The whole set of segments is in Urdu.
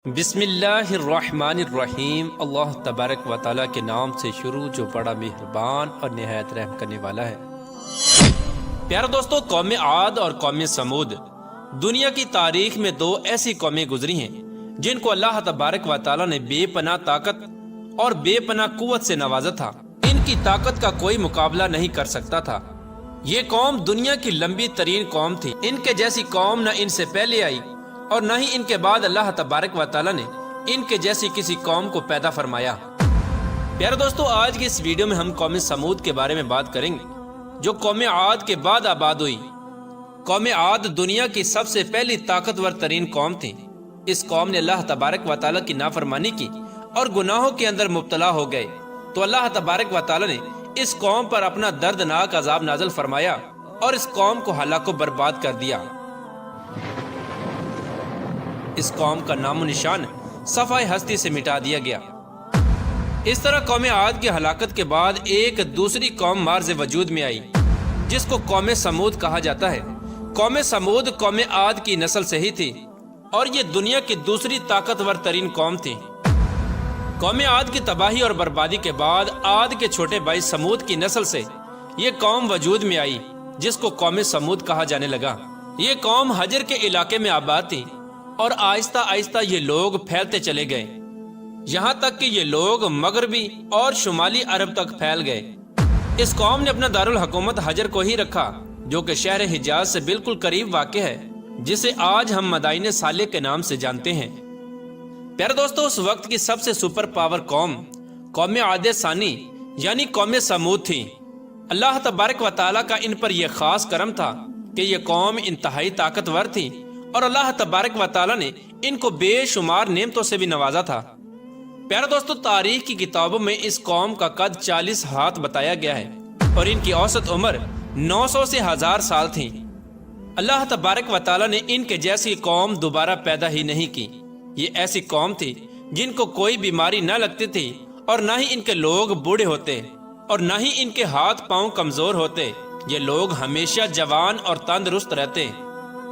بسم اللہ الرحمن الرحیم۔ اللہ تبارک و تعالیٰ کے نام سے شروع جو بڑا مہربان اور نہایت رحم کرنے والا ہے۔ پیارے دوستو، قوم عاد اور قوم سمود دنیا کی تاریخ میں دو ایسی قومیں گزری ہیں جن کو اللہ تبارک و تعالیٰ نے بے پناہ طاقت اور بے پناہ قوت سے نوازا تھا۔ ان کی طاقت کا کوئی مقابلہ نہیں کر سکتا تھا۔ یہ قوم دنیا کی لمبی ترین قوم تھی۔ ان کے جیسی قوم نہ ان سے پہلے آئی اور نہ ہی ان کے بعد اللہ تبارک و تعالیٰ نے ان کے جیسی کسی قوم کو پیدا فرمایا۔ پیارے دوستو، آج کی اس ویڈیو میں ہم قوم سمود کے بارے میں بات کریں گے جو قوم عاد کے بعد آباد ہوئی۔ قوم عاد دنیا کی سب سے پہلی طاقتور ترین قوم تھی۔ اس قوم نے اللہ تبارک و تعالیٰ کی نافرمانی کی اور گناہوں کے اندر مبتلا ہو گئے، تو اللہ تبارک و تعالیٰ نے اس قوم پر اپنا دردناک عذاب نازل فرمایا اور اس قوم کو ہلاک و برباد کر دیا۔ اس قوم کا نام و نشان صفحہ ہستی سے مٹا دیا گیا۔ اس طرح قوم عاد کی ہلاکت کے بعد ایک دوسری قوم مارز وجود میں آئی جس کو قوم سمود کہا جاتا ہے۔ قوم سمود قوم عاد کی نسل سے ہی تھی اور یہ دنیا کی دوسری طاقتور ترین قوم تھی۔ قوم عاد کی تباہی اور بربادی کے بعد عاد کے چھوٹے بھائی سمود کی نسل سے یہ قوم وجود میں آئی جس کو قوم سمود کہا جانے لگا۔ یہ قوم حجر کے علاقے میں آباد تھی اور آہستہ آہستہ یہ لوگ پھیلتے چلے گئے، یہاں تک کہ یہ لوگ مغربی اور شمالی عرب تک پھیل گئے۔ اس قوم نے اپنا دارالحکومت حجر کو ہی رکھا جو کہ شہر حجاز سے بالکل قریب واقع ہے، جسے آج ہم مدائن صالح کے نام سے جانتے ہیں۔ پیارے دوستو، اس وقت کی سب سے سپر پاور قوم عاد ثانی یعنی قوم سمود تھی۔ اللہ تبارک و تعالیٰ کا ان پر یہ خاص کرم تھا کہ یہ قوم انتہائی طاقتور تھی اور اللہ تبارک و تعالیٰ نے ان کو بے شمار نعمتوں سے بھی نوازا تھا۔ پیارے دوستو، تاریخ کی کتابوں میں اس قوم کا قد 40 ہاتھ بتایا گیا ہے اور ان کی اوسط عمر 900 سے 1000 سال تھی۔ اللہ تبارک و تعالیٰ نے ان کے جیسی قوم دوبارہ پیدا ہی نہیں کی۔ یہ ایسی قوم تھی جن کو کوئی بیماری نہ لگتی تھی اور نہ ہی ان کے لوگ بوڑھے ہوتے اور نہ ہی ان کے ہاتھ پاؤں کمزور ہوتے۔ یہ لوگ ہمیشہ جوان اور تندرست رہتے۔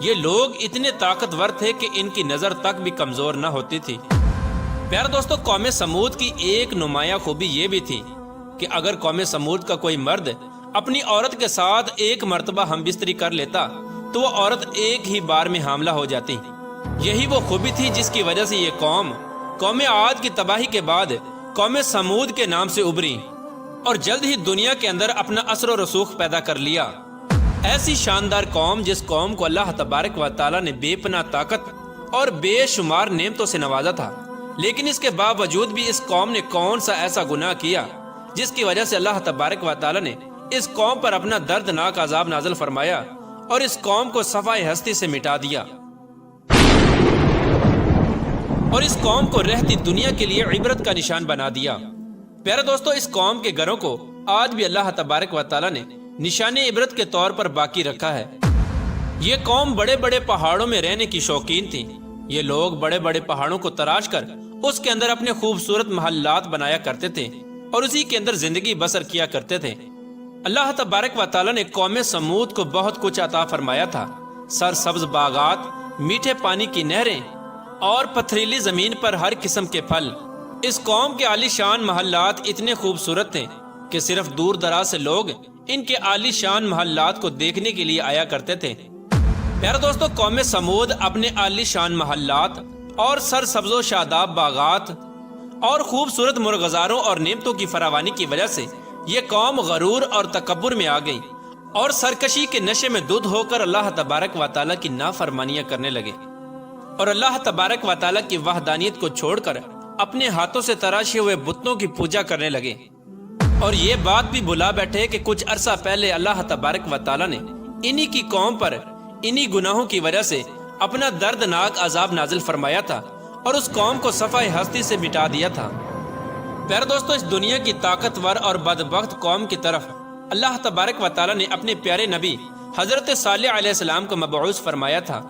یہ لوگ اتنے طاقتور تھے کہ ان کی نظر تک بھی کمزور نہ ہوتی تھی۔ پیارے دوستو، قوم سمود کی ایک نمایاں خوبی یہ بھی تھی کہ اگر قوم سمود کا کوئی مرد اپنی عورت کے ساتھ ایک مرتبہ ہم بستری کر لیتا تو وہ عورت ایک ہی بار میں حاملہ ہو جاتی۔ یہی وہ خوبی تھی جس کی وجہ سے یہ قوم عاد کی تباہی کے بعد قوم سمود کے نام سے ابھری اور جلد ہی دنیا کے اندر اپنا اثر و رسوخ پیدا کر لیا۔ ایسی شاندار قوم جس قوم کو اللہ تبارک و تعالیٰ نے بے پناہ طاقت اور بے شمار نعمتوں سے نوازا تھا، لیکن اس کے باوجود بھی اس قوم نے کون سا ایسا گناہ کیا جس کی وجہ سے اللہ تبارک و تعالیٰ نے اس قوم پر اپنا دردناک عذاب نازل فرمایا اور اس قوم کو صفحہ ہستی سے مٹا دیا اور اس قوم کو رہتی دنیا کے لیے عبرت کا نشان بنا دیا۔ پیارے دوستو، اس قوم کے گھروں کو آج بھی اللہ تبارک و تعالیٰ نے نشان عبرت کے طور پر باقی رکھا ہے۔ یہ قوم بڑے بڑے پہاڑوں میں رہنے کی شوقین تھی۔ یہ لوگ بڑے بڑے پہاڑوں کو تراش کر اس کے اندر اپنے خوبصورت محلات بنایا کرتے تھے اور اسی کے اندر زندگی بسر کیا کرتے تھے۔ اللہ تبارک و تعالیٰ نے قوم سمود کو بہت کچھ عطا فرمایا تھا۔ سرسبز باغات، میٹھے پانی کی نہریں اور پتھریلی زمین پر ہر قسم کے پھل۔ اس قوم کے عالی شان محلات اتنے خوبصورت تھے کہ صرف دور دراز سے لوگ ان کے عالی شان محلات کو دیکھنے کے لیے آیا کرتے تھے۔ پیارے دوستو، قوم سمود اپنے عالی شان محلات اور سرسبز و شاداب باغات اور خوبصورت مرغزاروں اور نعمتوں کی فراوانی کی وجہ سے یہ قوم غرور اور تکبر میں آ گئی اور سرکشی کے نشے میں دھت ہو کر اللہ تبارک و تعالیٰ کی نافرمانیاں کرنے لگے اور اللہ تبارک و تعالیٰ کی وحدانیت کو چھوڑ کر اپنے ہاتھوں سے تراشے ہوئے بتوں کی پوجا کرنے لگے۔ اور یہ بات بھی بھلا بیٹھے کہ کچھ عرصہ پہلے اللہ تبارک و تعالیٰ نے انہی کی قوم پر انہی گناہوں کی وجہ سے اپنا دردناک عذاب نازل فرمایا تھا اور اس قوم کو صفحہ ہستی سے مٹا دیا تھا۔ پیارے دوستو، اس دنیا کی طاقتور اور بدبخت قوم کی طرف اللہ تبارک و تعالیٰ نے اپنے پیارے نبی حضرت صالح علیہ السلام کو مبعوث فرمایا تھا۔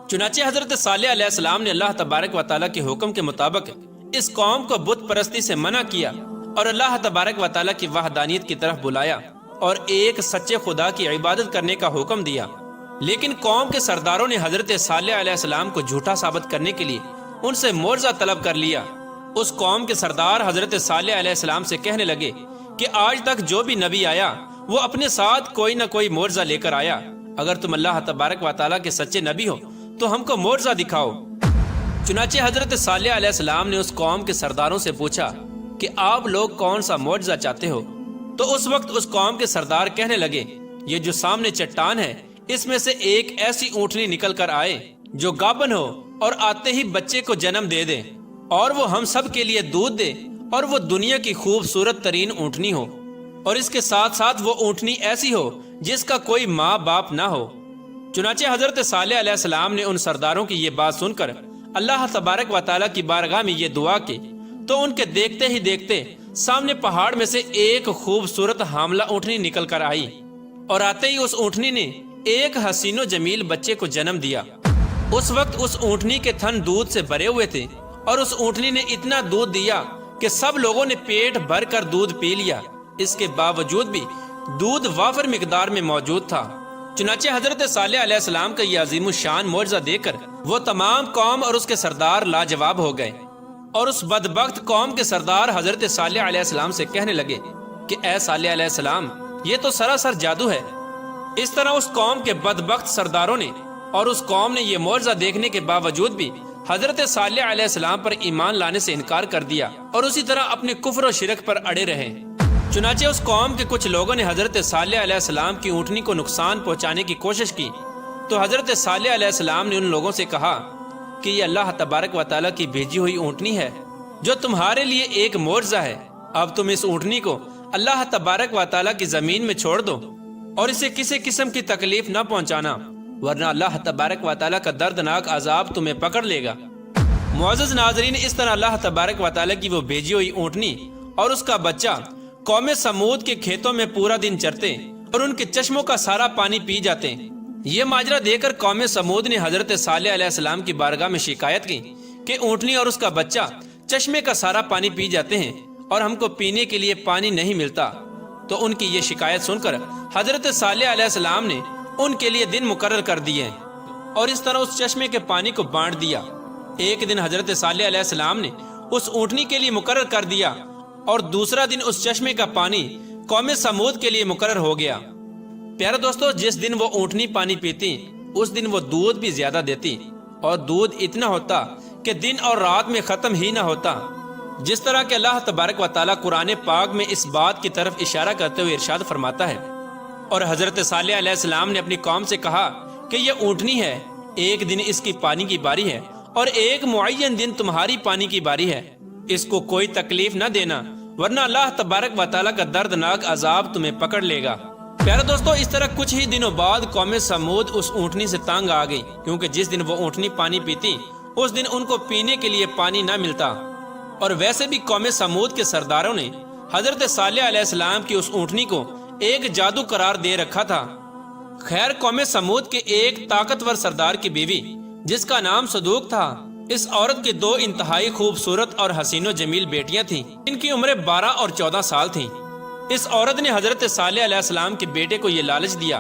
چنانچہ حضرت صالح علیہ السلام نے اللہ تبارک و تعالیٰ کے حکم کے مطابق اس قوم کو بت پرستی سے منع کیا اور اللہ تبارک و تعالیٰ کی وحدانیت کی طرف بلایا اور ایک سچے خدا کی عبادت کرنے کا حکم دیا۔ لیکن قوم کے سرداروں نے حضرت صالح علیہ السلام کو جھوٹا ثابت کرنے کے لیے ان سے معجزہ طلب کر لیا۔ اس قوم کے سردار حضرت صالح علیہ السلام سے کہنے لگے کہ آج تک جو بھی نبی آیا وہ اپنے ساتھ کوئی نہ کوئی معجزہ لے کر آیا، اگر تم اللہ تبارک و تعالیٰ کے سچے نبی ہو تو ہم کو معجزہ دکھاؤ۔ چنانچہ حضرت صالح علیہ السلام نے اس قوم کے سرداروں سے پوچھا کہ آپ لوگ کون سا معجزہ چاہتے ہو؟ تو اس وقت اس قوم کے سردار کہنے لگے، یہ جو سامنے چٹان ہے اس میں سے ایک ایسی اونٹنی نکل کر آئے جو گابن ہو اور آتے ہی بچے کو جنم دے دے، اور وہ ہم سب کے لیے دودھ دے، اور وہ دنیا کی خوبصورت ترین اونٹنی ہو، اور اس کے ساتھ ساتھ وہ اونٹنی ایسی ہو جس کا کوئی ماں باپ نہ ہو۔ چنانچہ حضرت صالح علیہ السلام نے ان سرداروں کی یہ بات سن کر اللہ تبارک و تعالیٰ کی بارگاہ میں یہ دعا کی، تو ان کے دیکھتے ہی دیکھتے سامنے پہاڑ میں سے ایک خوبصورت حاملہ اونٹنی نکل کر آئی، اور آتے ہی اس اونٹنی نے ایک حسین و جمیل بچے کو جنم دیا۔ اس وقت اس اونٹنی کے تھن دودھ سے بھرے ہوئے تھے، اور اس اونٹنی نے اتنا دودھ دیا کہ سب لوگوں نے پیٹ بھر کر دودھ پی لیا۔ اس کے باوجود بھی دودھ وافر مقدار میں موجود تھا۔ چنانچہ حضرت صالح علیہ السلام کا یہ عظیم الشان معجزہ دیکھ کر وہ تمام قوم اور اس کے سردار لاجواب ہو گئے، اور اس بدبخت قوم کے سردار حضرت صالح علیہ السلام سے کہنے لگے کہ اے صالح علیہ السلام، یہ تو سراسر جادو ہے۔ اس طرح اس قوم کے بدبخت سرداروں نے اور اس قوم نے یہ معجزہ دیکھنے کے باوجود بھی حضرت صالح علیہ السلام پر ایمان لانے سے انکار کر دیا، اور اسی طرح اپنے کفر و شرک پر اڑے رہے۔ چنانچہ اس قوم کے کچھ لوگوں نے حضرت صالح علیہ السلام کی اونٹنی کو نقصان پہنچانے کی کوشش کی، تو حضرت صالح علیہ السلام نے ان لوگوں سے کہا کہ یہ اللہ تبارک و تعالیٰ کی بھیجی ہوئی اونٹنی ہے جو تمہارے لیے ایک معجزہ ہے۔ اب تم اس اونٹنی کو اللہ تبارک و تعالیٰ کی زمین میں چھوڑ دو، اور اسے کسی قسم کی تکلیف نہ پہنچانا، ورنہ اللہ تبارک و تعالیٰ کا دردناک عذاب تمہیں پکڑ لے گا۔ معزز ناظرین، اس طرح اللہ تبارک و تعالیٰ کی وہ بھیجی ہوئی اونٹنی اور اس کا بچہ قوم سمود کے کھیتوں میں پورا دن چرتے اور ان کے چشموں کا سارا پانی پی جاتے۔ یہ ماجرا دیکھ کر قوم سمود نے حضرت صالح علیہ السلام کی بارگاہ میں شکایت کی کہ اونٹنی اور اس کا بچہ چشمے کا سارا پانی پی جاتے ہیں اور ہم کو پینے کے لیے پانی نہیں ملتا۔ تو ان کی یہ شکایت سن کر حضرت صالح علیہ السلام نے ان کے لیے دن مقرر کر دیے، اور اس طرح اس چشمے کے پانی کو بانٹ دیا۔ ایک دن حضرت صالح علیہ السلام نے اس اونٹنی کے لیے مقرر کر دیا، اور دوسرا دن اس چشمے کا پانی قوم سمود کے لیے مقرر ہو گیا۔ پیارے دوستو، جس دن وہ اونٹنی پانی پیتی اس دن وہ دودھ بھی زیادہ دیتی، اور دودھ اتنا ہوتا کہ دن اور رات میں ختم ہی نہ ہوتا۔ جس طرح کہ اللہ تبارک و تعالیٰ قرآن پاک میں اس بات کی طرف اشارہ کرتے ہوئے ارشاد فرماتا ہے، اور حضرت صالح علیہ السلام نے اپنی قوم سے کہا کہ یہ اونٹنی ہے، ایک دن اس کی پانی کی باری ہے اور ایک معین دن تمہاری پانی کی باری ہے، اس کو کوئی تکلیف نہ دینا، ورنہ اللہ تبارک و تعالیٰ کا دردناک عذاب تمہیں پکڑ لے گا۔ پیارے دوستو، اس طرح کچھ ہی دنوں بعد قوم سمود اس اونٹنی سے تانگ آ گئی، کیونکہ جس دن وہ اونٹنی پانی پیتی اس دن ان کو پینے کے لیے پانی نہ ملتا۔ اور ویسے بھی قوم سمود کے سرداروں نے حضرت صالح علیہ السلام کی اس اونٹنی کو ایک جادو قرار دے رکھا تھا۔ خیر، قوم سمود کے ایک طاقتور سردار کی بیوی جس کا نام صدوق تھا، اس عورت کے دو انتہائی خوبصورت اور حسین و جمیل بیٹیاں تھیں، ان کی عمریں 12 اور 14 سال تھیں۔ اس عورت نے حضرت صالح علیہ السلام کے بیٹے کو یہ لالچ دیا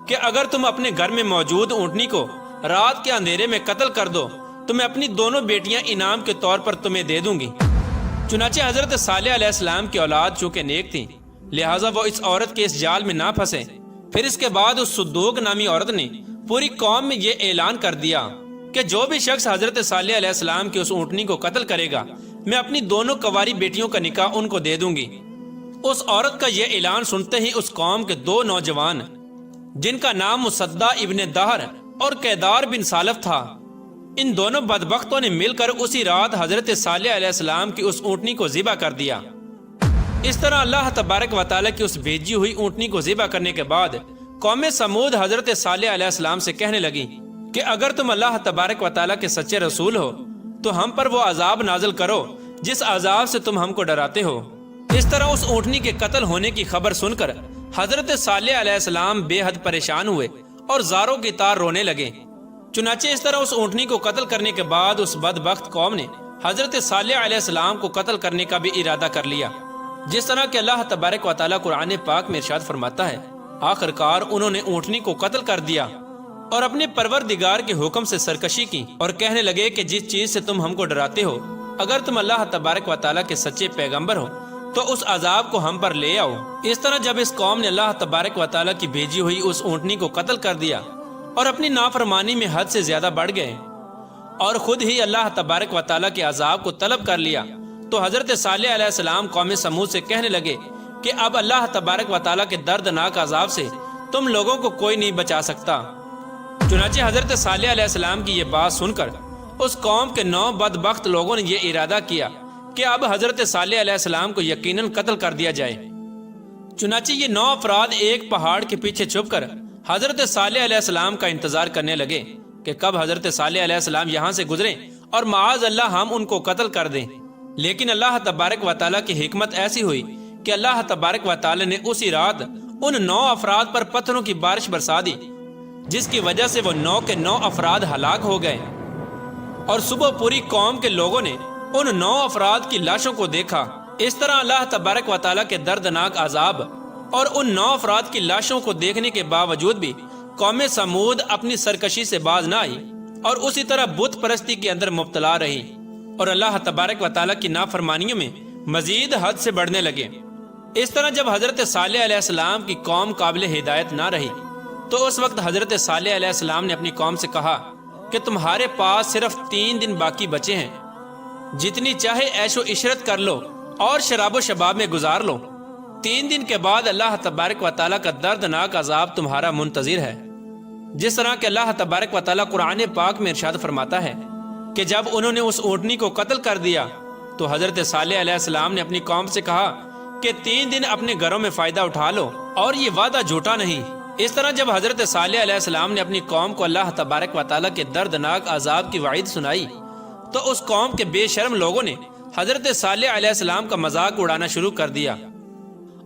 کہ اگر تم اپنے گھر میں موجود اونٹنی کو رات کے اندھیرے میں قتل کر دو تو میں اپنی دونوں بیٹیاں انعام کے طور پر تمہیں دے دوں گی۔ چنانچہ حضرت صالح علیہ السلام کی اولاد چونکہ نیک تھی، لہٰذا وہ اس عورت کے اس جال میں نہ پھنسے۔ پھر اس کے بعد اس صدوق نامی عورت نے پوری قوم میں یہ اعلان کر دیا کہ جو بھی شخص حضرت صالح علیہ السلام کی اس اونٹنی کو قتل کرے گا، میں اپنی دونوں کنواری بیٹیوں کا نکاح ان کو دے دوں گی۔ اس عورت کا یہ اعلان سنتے ہی اس قوم کے دو نوجوان جن کا نام مصدع ابن دہر اور کیدار بن سالف تھا، ان دونوں بدبختوں نے مل کر اسی رات حضرت صالح علیہ السلام کی اس اونٹنی کو ذبح کر دیا۔ اس طرح اللہ تبارک و تعالیٰ کی اس بھیجی ہوئی اونٹنی کو ذبح کرنے کے بعد قوم سمود حضرت صالح علیہ السلام سے کہنے لگی کہ اگر تم اللہ تبارک و تعالیٰ کے سچے رسول ہو تو ہم پر وہ عذاب نازل کرو جس عذاب سے تم ہم کو ڈراتے ہو۔ اس طرح اس اونٹنی کے قتل ہونے کی خبر سن کر حضرت صالح علیہ السلام بے حد پریشان ہوئے اور زاروں کی طرح رونے لگے۔ چنانچہ اس طرح اس اونٹنی کو قتل کرنے کے بعد اس بدبخت قوم نے حضرت صالح علیہ السلام کو قتل کرنے کا بھی ارادہ کر لیا، جس طرح کہ اللہ تبارک و تعالیٰ قرآن پاک میں ارشاد فرماتا ہے، آخر کار انہوں نے اونٹنی کو قتل کر دیا۔ اور اپنے پروردگار کے حکم سے سرکشی کی اور کہنے لگے کہ جس چیز سے تم ہم کو ڈراتے ہو، اگر تم اللہ تبارک و تعالیٰ کے سچے پیغمبر ہو تو اس عذاب کو ہم پر لے آؤ۔ اس طرح جب اس قوم نے اللہ تبارک و تعالیٰ کی بھیجی ہوئی اس اونٹنی کو قتل کر دیا اور اپنی نافرمانی میں حد سے زیادہ بڑھ گئے اور خود ہی اللہ تبارک و تعالیٰ کے عذاب کو طلب کر لیا، تو حضرت صالح علیہ السلام قوم سمود سے کہنے لگے کہ اب اللہ تبارک و تعالیٰ کے دردناک عذاب سے تم لوگوں کو کوئی نہیں بچا سکتا۔ چنانچہ حضرت صالح علیہ السلام کی یہ بات سن کر اس قوم کے 9 بدبخت لوگوں نے یہ ارادہ کیا کہ اب حضرت صالح علیہ السلام کو یقیناً قتل کر دیا جائے۔ چنانچہ یہ 9 افراد ایک پہاڑ کے پیچھے چھپ کر حضرت صالح علیہ السلام کا انتظار کرنے لگے کہ کب حضرت صالح علیہ السلام یہاں سے گزریں اور معاذ اللہ ہم ان کو قتل کر دیں۔ لیکن اللہ تبارک و تعالیٰ کی حکمت ایسی ہوئی کہ اللہ تبارک و تعالیٰ نے اسی رات ان 9 افراد پر پتھروں کی بارش برسا دی، جس کی وجہ سے وہ 9 کے 9 افراد ہلاک ہو گئے، اور صبح پوری قوم کے لوگوں نے ان 9 افراد کی لاشوں کو دیکھا۔ اس طرح اللہ تبارک و تعالیٰ کے دردناک عذاب اور ان 9 افراد کی لاشوں کو دیکھنے کے باوجود بھی قوم سمود اپنی سرکشی سے باز نہ آئی اور اسی طرح بت پرستی کے اندر مبتلا رہی اور اللہ تبارک و تعالیٰ کی نافرمانیوں میں مزید حد سے بڑھنے لگے۔ اس طرح جب حضرت صالح علیہ السلام کی قوم قابل ہدایت نہ رہی تو اس وقت حضرت صالح علیہ السلام نے اپنی قوم سے کہا کہ تمہارے پاس صرف 3 دن باقی بچے ہیں، جتنی چاہے عیش و عشرت کر لو اور شراب و شباب میں گزار لو۔ 3 دن کے بعد اللہ تبارک و تعالیٰ کا دردناک عذاب تمہارا منتظر ہے۔ جس طرح کہ اللہ تبارک و تعالیٰ قرآن پاک میں ارشاد فرماتا ہے کہ جب انہوں نے اس اونٹنی کو قتل کر دیا تو حضرت صالح علیہ السلام نے اپنی قوم سے کہا کہ 3 دن اپنے گھروں میں فائدہ اٹھا لو اور یہ وعدہ جھوٹا نہیں۔ اس طرح جب حضرت صالح علیہ السلام نے اپنی قوم کو اللہ تبارک و تعالیٰ کے دردناک عذاب کی وعید سنائی تو اس قوم کے بے شرم لوگوں نے حضرت صالح علیہ السلام کا مذاق اڑانا شروع کر دیا،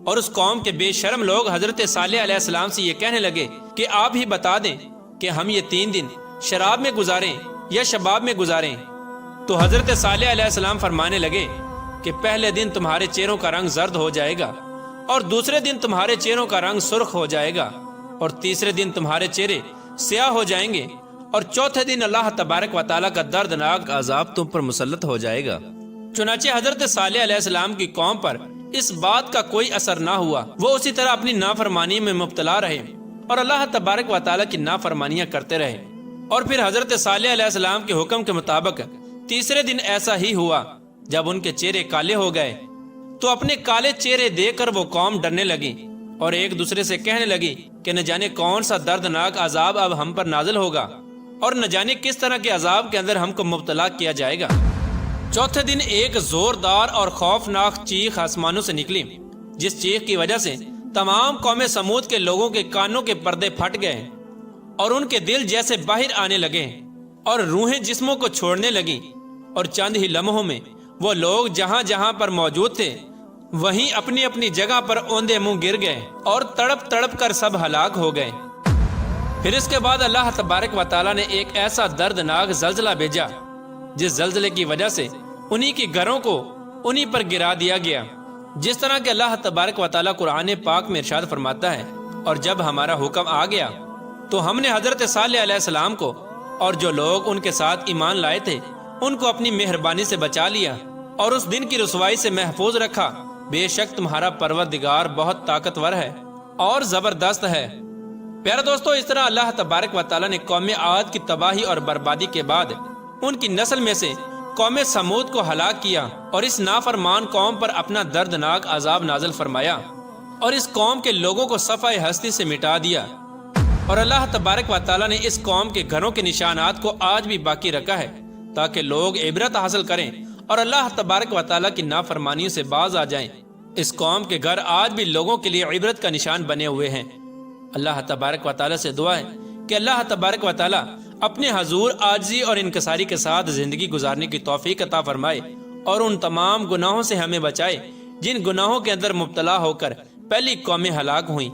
اور اس قوم کے بے شرم لوگ حضرت صالح علیہ السلام سے یہ کہنے لگے کہ آپ ہی بتا دیں کہ ہم یہ 3 دن شراب میں گزاریں یا شباب میں گزاریں۔ تو حضرت صالح علیہ السلام فرمانے لگے کہ پہلے دن تمہارے چہروں کا رنگ زرد ہو جائے گا، اور دوسرے دن تمہارے چہروں کا رنگ سرخ ہو جائے گا، اور تیسرے دن تمہارے چہرے سیاہ ہو جائیں گے، اور چوتھے دن اللہ تبارک و تعالیٰ کا دردناک عذاب تم پر مسلط ہو جائے گا۔ چنانچہ حضرت صالح علیہ السلام کی قوم پر اس بات کا کوئی اثر نہ ہوا، وہ اسی طرح اپنی نافرمانی میں مبتلا رہے اور اللہ تبارک و تعالیٰ کی نافرمانیاں کرتے رہے۔ اور پھر حضرت صالح علیہ السلام کے حکم کے مطابق تیسرے دن ایسا ہی ہوا، جب ان کے چہرے کالے ہو گئے تو اپنے کالے چہرے دیکھ کر وہ قوم ڈرنے لگی اور ایک دوسرے سے کہنے لگی کہ نہ جانے کون سا دردناک عذاب اب ہم پر نازل ہوگا اور نہ جانے کس طرح کے عذاب کے اندر ہم کو مبتلا کیا جائے گا۔ چوتھے دن ایک زوردار اور خوفناک چیخ آسمانوں سے نکلی، جس چیخ کی وجہ سے تمام قوم سمود کے لوگوں کے کانوں کے پردے پھٹ گئے اور ان کے دل جیسے باہر آنے لگے اور روحیں جسموں کو چھوڑنے لگیں، اور چند ہی لمحوں میں وہ لوگ جہاں جہاں پر موجود تھے وہیں اپنی اپنی جگہ پر اوندے منہ گر گئے اور تڑپ تڑپ کر سب ہلاک ہو گئے۔ پھر اس کے بعد اللہ تبارک و تعالیٰ نے ایک ایسا دردناک زلزلہ بھیجا جس زلزلے کی وجہ سے انہی کے گھروں کو انہی پر گرا دیا گیا، جس طرح کہ اللہ تبارک و تعالیٰ قرآن پاک میں ارشاد فرماتا ہے، اور جب ہمارا حکم آ گیا تو ہم نے حضرت صالح علیہ السلام کو اور جو لوگ ان کے ساتھ ایمان لائے تھے ان کو اپنی مہربانی سے بچا لیا اور اس دن کی رسوائی سے محفوظ رکھا۔ بے شک تمہارا پروردگار بہت طاقتور ہے اور زبردست ہے۔ پیارے دوستو، اس طرح اللہ تبارک و تعالیٰ نے قوم عاد کی تباہی اور بربادی کے بعد ان کی نسل میں سے قوم سمود کو ہلاک کیا اور اس نافرمان قوم پر اپنا دردناک عذاب نازل فرمایا اور اس قوم کے لوگوں کو صفحہ ہستی سے مٹا دیا۔ اور اللہ تبارک و تعالیٰ نے اس قوم کے گھروں کے نشانات کو آج بھی باقی رکھا ہے تاکہ لوگ عبرت حاصل کریں اور اللہ تبارک و تعالیٰ کی نافرمانیوں سے باز آ جائیں۔ اس قوم کے گھر آج بھی لوگوں کے لیے عبرت کا نشان بنے ہوئے ہیں۔ اللہ تبارک و تعالیٰ سے دعا ہے کہ اللہ تبارک و تعالیٰ اپنے حضور عاجزی اور انکساری کے ساتھ زندگی گزارنے کی توفیق عطا فرمائے اور ان تمام گناہوں سے ہمیں بچائے جن گناہوں کے اندر مبتلا ہو کر پہلی قومیں ہلاک ہوئیں۔